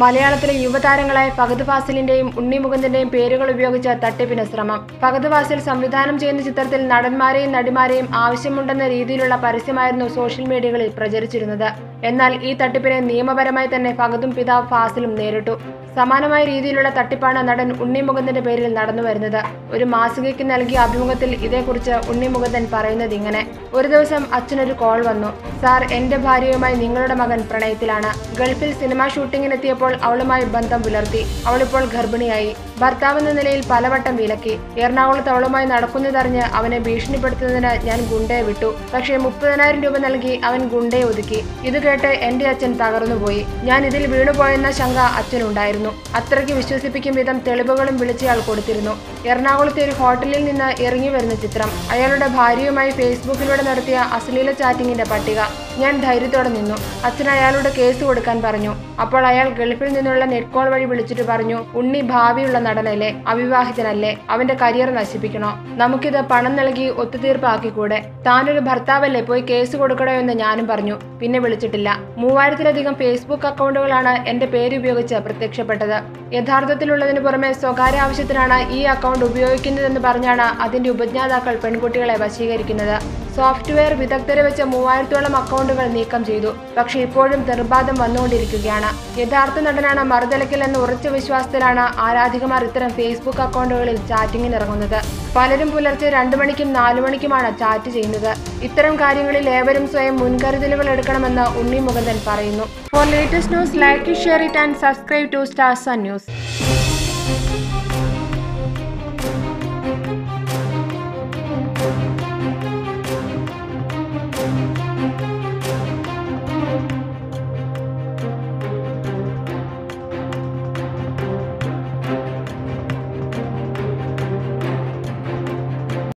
മലയാളത്തിലെ യുവതാരങ്ങളായ ഫഹദ് ഫാസിലിന്റെയും ഉണ്ണി മുകുന്ദന്റെയും പേരുകൾ ഉപയോഗിച്ച് തട്ടിപ്പിന് ശ്രമം. ഫഹദ് ഫാസിൽ സംവിധാനം ചെയ്യുന്ന ചിത്രത്തിൽ നടന്മാരെയും നടിമാരെയും ആവശ്യമുണ്ടെന്ന രീതിയിലുള്ള പരസ്യമായിരുന്നു സോഷ്യൽ മീഡിയകളിൽ പ്രചരിച്ചിരുന്നത്. എന്നാൽ ഈ തട്ടിപ്പിനെ നിയമപരമായി തന്നെ ഫഹദും പിതാവ് ഫാസിലും നേരിട്ടു. സമാനമായ രീതിയിലുള്ള തട്ടിപ്പാണ് നടൻ ഉണ്ണി മുകുന്ദന്റെ പേരിൽ നടന്നുവരുന്നത്. ഒരു മാസികയ്ക്ക് നൽകിയ അഭിമുഖത്തിൽ ഇതേക്കുറിച്ച് ഉണ്ണി മുകുന്ദൻ പറയുന്നത് ഇങ്ങനെ: ഒരു ദിവസം അച്ഛനൊരു കോൾ വന്നു. സാർ, എന്റെ ഭാര്യയുമായി നിങ്ങളുടെ മകൻ പ്രണയത്തിലാണ്. ഗൾഫിൽ സിനിമാ ഷൂട്ടിങ്ങിനെത്തിയപ്പോൾ അവളുമായി ബന്ധം പുലർത്തി. അവളിപ്പോൾ ഗർഭിണിയായി. ഭർത്താവെന്ന നിലയിൽ പലവട്ടം വിലക്കി. എറണാകുളത്ത് അവളുമായി നടക്കുന്നതറിഞ്ഞ് അവനെ ഭീഷണിപ്പെടുത്തുന്നതിന് ഞാൻ ഗുണ്ടയെ വിട്ടു. പക്ഷേ 30,000 രൂപ നൽകി അവൻ ഗുണ്ടയെ ഒതുക്കി. ഇത് കേട്ട് എന്റെ അച്ഛൻ തകർന്നുപോയി. ഞാൻ ഇതിൽ വീണുപോയെന്ന ശങ്ക അച്ഛനുണ്ടായിരുന്നു. അത്രയ്ക്ക് വിശ്വസിപ്പിക്കും വിധം തെളിവുകളും വിളിച്ചയാൾ കൊടുത്തിരുന്നു. എറണാകുളത്തെ ഒരു ഹോട്ടലിൽ നിന്ന് ഇറങ്ങി വരുന്ന ചിത്രം, അയാളുടെ ഭാര്യയുമായി ഫേസ്ബുക്കിലൂടെ നടത്തിയ അശ്ലീല ചാറ്റിങ്ങിന്റെ പട്ടിക. ഞാൻ ധൈര്യത്തോടെ നിന്നു. അച്ഛൻ അയാളുടെ കേസ് കൊടുക്കാൻ പറഞ്ഞു. അപ്പോൾ അയാൾ ഗൾഫിൽ നിന്നുള്ള നെറ്റ് കോൾ വഴി വിളിച്ചിട്ട് പറഞ്ഞു, ഉണ്ണി ഭാവിയുള്ള നടനല്ലേ, അവിവാഹിതനല്ലേ, അവന്റെ കരിയർ നശിപ്പിക്കണോ? നമുക്കിത് പണം നൽകി ഒത്തുതീർപ്പാക്കിക്കൂടെ? താനൊരു ഭർത്താവല്ലേ, പോയി കേസ് കൊടുക്കണോ എന്ന് ഞാനും പറഞ്ഞു. പിന്നെ വിളിച്ചിട്ടില്ല. 3000-ലധികം ഫേസ്ബുക്ക് അക്കൗണ്ടുകളാണ് എന്റെ പേരുപയോഗിച്ച് പ്രത്യക്ഷപ്പെട്ടത്. യഥാർത്ഥത്തിലുള്ളതിനു പുറമെ സ്വകാര്യ ആവശ്യത്തിനാണ് ഈ അക്കൗണ്ട് ഉപയോഗിക്കുന്നതെന്ന് പറഞ്ഞാണ് അതിന്റെ ഉപജ്ഞാതാക്കൾ പെൺകുട്ടികളെ വശീകരിക്കുന്നത്. സോഫ്റ്റ്വെയർ വിദഗ്ധരെ വെച്ച 3000-ഓളം അക്കൗണ്ടുകൾ നീക്കം ചെയ്തു. പക്ഷെ ഇപ്പോഴും നിർബാധം വന്നുകൊണ്ടിരിക്കുകയാണ്. യഥാർത്ഥ നടനാണ് മറുതലക്കില്ലെന്ന് ഉറച്ച വിശ്വാസത്തിലാണ് ആരാധികമാർ ഇത്തരം ഫേസ്ബുക്ക് അക്കൗണ്ടുകളിൽ ചാറ്റിങ്ങിനിറങ്ങുന്നത്. പലരും പുലർച്ചെ 2 മണിക്കും 4 മണിക്കുമാണ് ചാറ്റ് ചെയ്യുന്നത്. ഇത്തരം കാര്യങ്ങളിൽ ഏവരും സ്വയം മുൻകരുതലുകൾ എടുക്കണമെന്ന് ഉണ്ണി മുകുന്ദൻ പറയുന്നു. For latest news, like, share it and subscribe to Star Sun News.